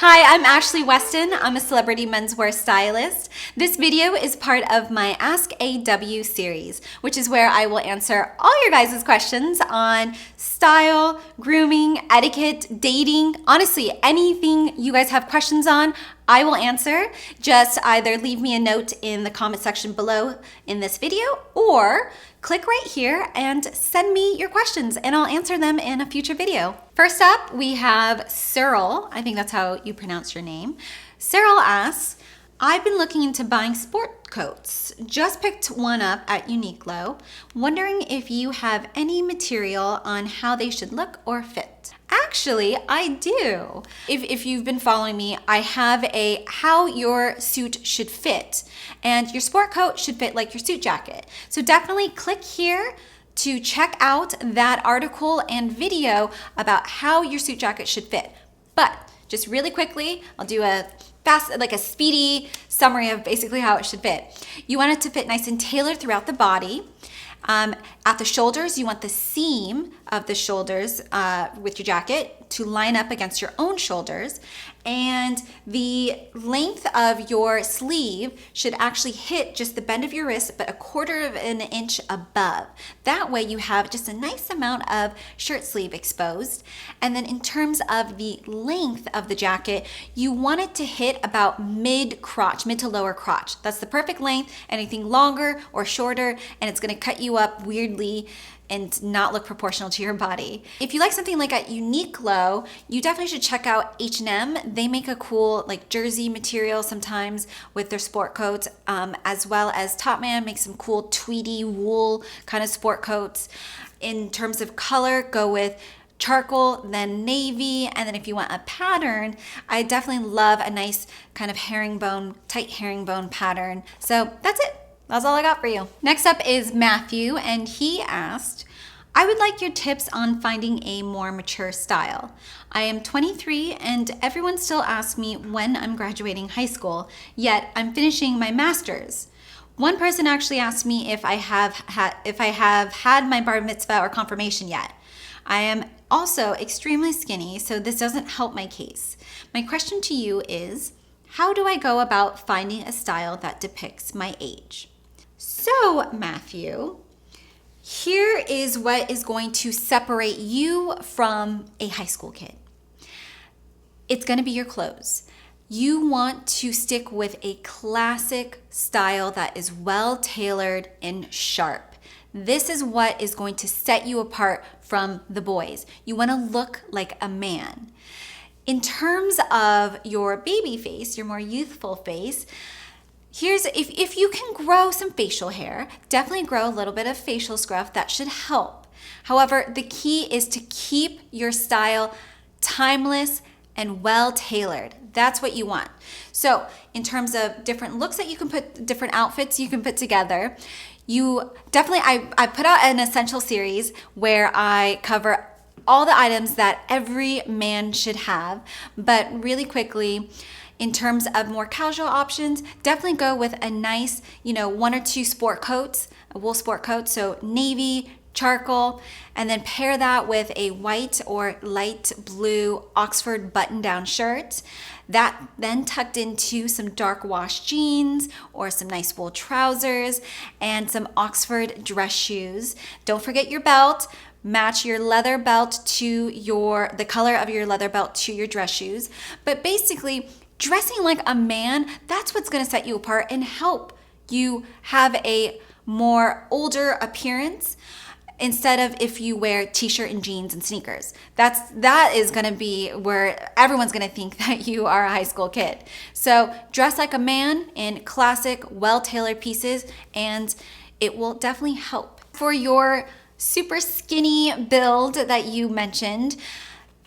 Hi, I'm Ashley Weston. I'm a celebrity menswear stylist. This video is part of my Ask AW series, which is where I will answer all your guys' questions on style, grooming, etiquette, dating, honestly, anything you guys have questions on, I will answer. Just either leave me a note in the comment section below in this video or click right here and send me your questions and I'll answer them in a future video. First up, we have Cyril. I think that's how you pronounce your name. Cyril asks, I've been looking into buying sport coats. Just picked one up at Uniqlo. Wondering if you have any material on how they should look or fit. Actually, I do. If you've been following me, I have a how your suit should fit, and your sport coat should fit like your suit jacket. So definitely click here to check out that article and video about how your suit jacket should fit. But just really quickly, I'll do a fast, like a speedy summary of basically how it should fit. You want it to fit nice and tailored throughout the body. At the shoulders, you want the seam of the shoulders with your jacket to line up against your own shoulders, and the length of your sleeve should actually hit just the bend of your wrist, but a quarter of an inch above. That way you have just a nice amount of shirt sleeve exposed. And then in terms of the length of the jacket, you want it to hit about mid crotch, mid to lower crotch. That's the perfect length. Anything longer or shorter, and it's gonna cut you up weirdly and not look proportional to your body. If you like something like at Uniqlo, you definitely should check out H&M. They make a cool like jersey material sometimes with their sport coats, as well as Topman makes some cool tweedy wool kind of sport coats. In terms of color, go with charcoal, then navy, and then if you want a pattern, I definitely love a nice kind of herringbone, tight herringbone pattern. So that's it. That's all I got for you. Next up is Matthew, and he asked, I would like your tips on finding a more mature style. I am 23 and everyone still asks me when I'm graduating high school, yet I'm finishing my master's. One person actually asked me if I have had my bar mitzvah or confirmation yet. I am also extremely skinny, so this doesn't help my case. My question to you is, how do I go about finding a style that depicts my age? So, Matthew, here is what is going to separate you from a high school kid. It's going to be your clothes. You want to stick with a classic style that is well tailored and sharp. This is what is going to set you apart from the boys. You want to look like a man. In terms of your baby face, your more youthful face, here's, if you can grow some facial hair, definitely grow a little bit of facial scruff. That should help. However, the key is to keep your style timeless and well tailored. That's what you want. So in terms of different looks that you can put, different outfits you can put together, you definitely, I put out an essential series where I cover all the items that every man should have. But really quickly, in terms of more casual options, definitely go with a nice, one or two sport coats, a wool sport coat, so navy, charcoal, and then pair that with a white or light blue Oxford button-down shirt. That then tucked into some dark wash jeans or some nice wool trousers and some Oxford dress shoes. Don't forget your belt. Match your leather belt to the color of your leather belt to your dress shoes. But basically, dressing like a man, that's what's gonna set you apart and help you have a more older appearance instead of if you wear t-shirt and jeans and sneakers. That is gonna be where everyone's gonna think that you are a high school kid. So dress like a man in classic, well-tailored pieces, and it will definitely help. For your super skinny build that you mentioned,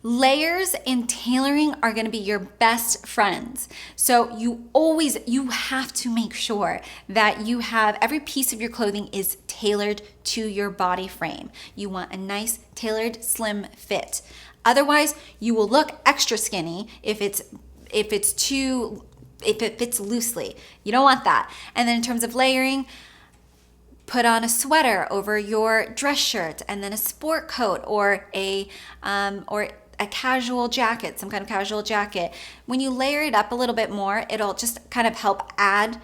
layers and tailoring are going to be your best friends. So you have to make sure that you have every piece of your clothing is tailored to your body frame. You want a nice tailored slim fit. Otherwise, you will look extra skinny if it fits loosely. You don't want that. And then in terms of layering, put on a sweater over your dress shirt and then a sport coat or a casual jacket, some kind of casual jacket, when you layer it up a little bit more, it'll just kind of help add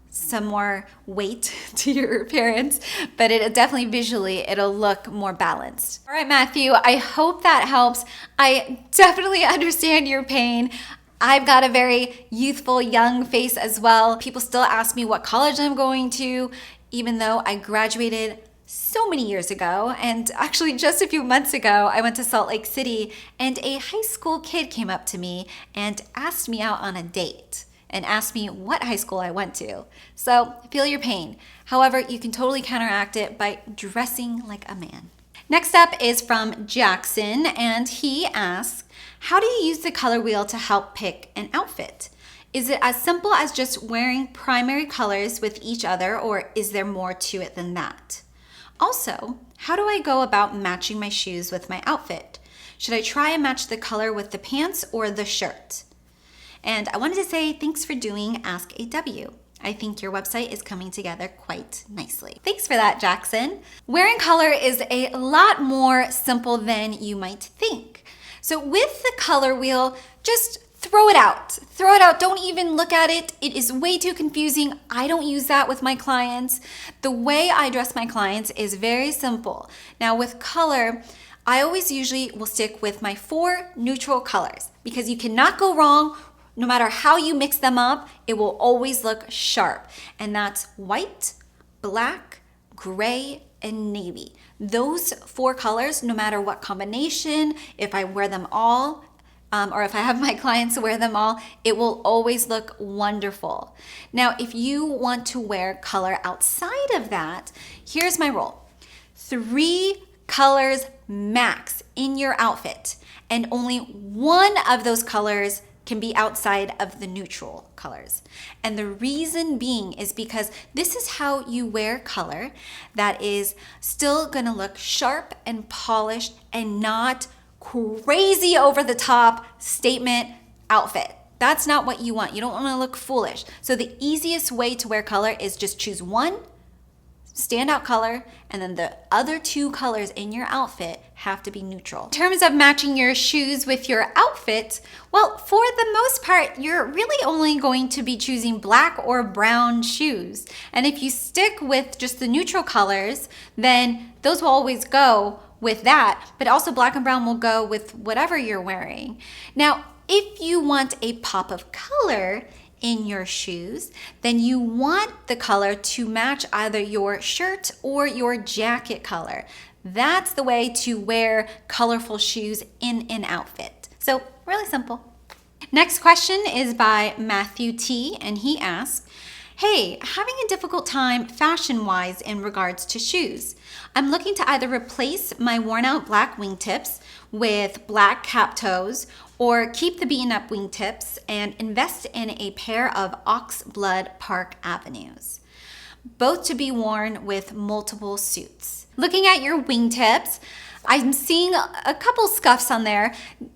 some more weight to your appearance, but it definitely visually, it'll look more balanced. All right, Matthew, I hope that helps. I definitely understand your pain. I've got a very youthful, young face as well. People still ask me what college I'm going to, even though I graduated so many years ago. And actually just a few months ago, I went to Salt Lake City and a high school kid came up to me and asked me out on a date and asked me what high school I went to. So I feel your pain. However, you can totally counteract it by dressing like a man. Next up is from Jackson, and he asks, how do you use the color wheel to help pick an outfit? Is it as simple as just wearing primary colors with each other, or is there more to it than that? Also, how do I go about matching my shoes with my outfit? Should I try and match the color with the pants or the shirt? And I wanted to say thanks for doing Ask AW. I think your website is coming together quite nicely. Thanks for that, Jackson. Wearing color is a lot more simple than you might think. So with the color wheel, just throw it out. Throw it out. Don't even look at it. It is way too confusing. I don't use that with my clients. The way I dress my clients is very simple. Now with color, I always usually will stick with my 4 neutral colors because you cannot go wrong. No matter how you mix them up, it will always look sharp. And that's white, black, gray, and navy. Those 4 colors, no matter what combination, if I wear them all, or if I have my clients wear them all, it will always look wonderful. Now, if you want to wear color outside of that, here's my rule. 3 colors max in your outfit, and only 1 of those colors can be outside of the neutral colors. And the reason being is because this is how you wear color that is still gonna look sharp and polished and not crazy over the top statement outfit. That's not what you want. You don't want to look foolish. So the easiest way to wear color is just choose 1 standout color, and then the other 2 colors in your outfit have to be neutral. In terms of matching your shoes with your outfit, well, for the most part, you're really only going to be choosing black or brown shoes. And if you stick with just the neutral colors, then those will always go with that, but also black and brown will go with whatever you're wearing. Now, if you want a pop of color in your shoes, then you want the color to match either your shirt or your jacket color. That's the way to wear colorful shoes in an outfit. So really simple. Next question is by Matthew T, and he asks, hey, having a difficult time fashion-wise in regards to shoes. I'm looking to either replace my worn-out black wingtips with black cap toes or keep the beaten-up wingtips and invest in a pair of oxblood Park Avenues, both to be worn with multiple suits. Looking at your wingtips, I'm seeing a couple scuffs on there.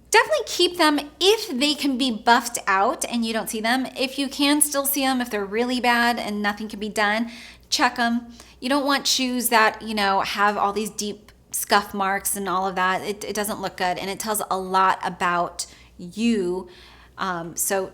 Definitely keep them if they can be buffed out and you don't see them. If you can still see them, if they're really bad and nothing can be done, check them. You don't want shoes that, have all these deep scuff marks and all of that. It doesn't look good, and it tells a lot about you. So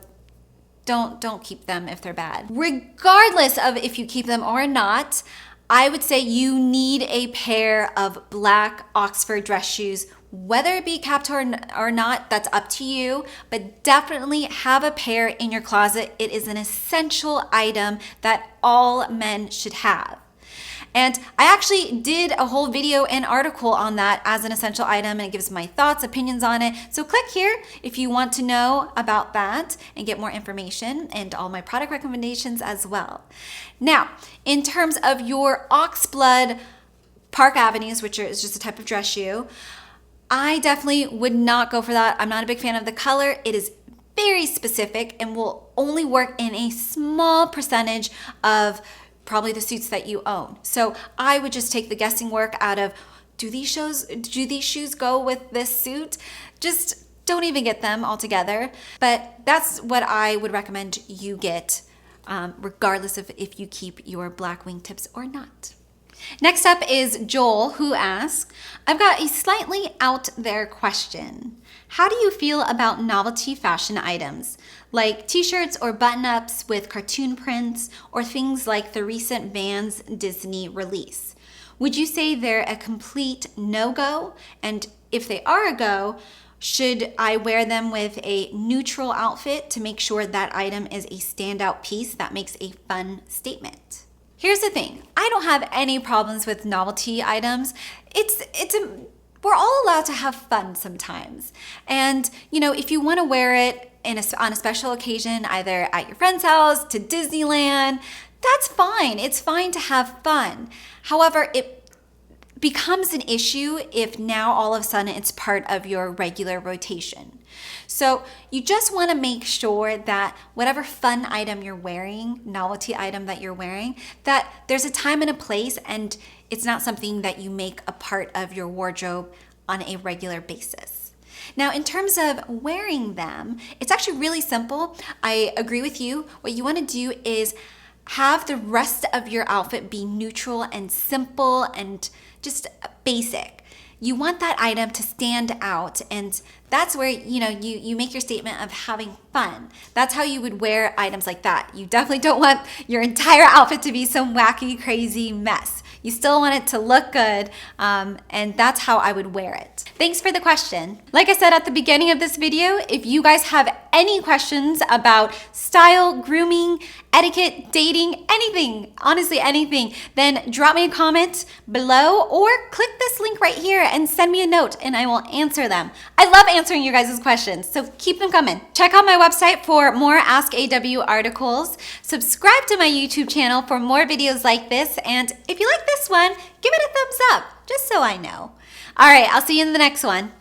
don't keep them if they're bad. Regardless of if you keep them or not, I would say you need a pair of black Oxford dress shoes. Whether it be capped or not, that's up to you, but definitely have a pair in your closet. It is an essential item that all men should have. And I actually did a whole video and article on that as an essential item, and it gives my thoughts, opinions on it. So click here if you want to know about that and get more information and all my product recommendations as well. Now, in terms of your Oxblood Park Avenues, which is just a type of dress shoe, I definitely would not go for that. I'm not a big fan of the color. It is very specific and will only work in a small percentage of probably the suits that you own. So I would just take the guessing work out of, do these shoes go with this suit? Just don't even get them altogether. But that's what I would recommend you get, regardless of if you keep your black wingtips or not. Next up is Joel, who asks, I've got a slightly out there question. How do you feel about novelty fashion items, like t-shirts or button-ups with cartoon prints, or things like the recent Vans Disney release? Would you say they're a complete no-go? And if they are a go, should I wear them with a neutral outfit to make sure that item is a standout piece that makes a fun statement? Here's the thing, I don't have any problems with novelty items. We're all allowed to have fun sometimes. And if you want to wear it on a special occasion, either at your friend's house, to Disneyland, that's fine. It's fine to have fun. However, it becomes an issue if now all of a sudden it's part of your regular rotation. So you just want to make sure that whatever fun item you're wearing, novelty item that you're wearing, that there's a time and a place, and it's not something that you make a part of your wardrobe on a regular basis. Now, in terms of wearing them, it's actually really simple. I agree with you. What you want to do is have the rest of your outfit be neutral and simple and just basic. You want that item to stand out, and that's where you make your statement of having fun. That's how you would wear items like that. You definitely don't want your entire outfit to be some wacky, crazy mess. You still want it to look good, and that's how I would wear it. Thanks for the question. Like I said at the beginning of this video, if you guys have any questions about style, grooming, etiquette, dating, anything, honestly anything, then drop me a comment below or click this link right here and send me a note and I will answer them. I love answering your guys' questions, so keep them coming. Check out my website for more Ask AW articles. Subscribe to my YouTube channel for more videos like this, and if you like this one, give it a thumbs up, just so I know. All right, I'll see you in the next one.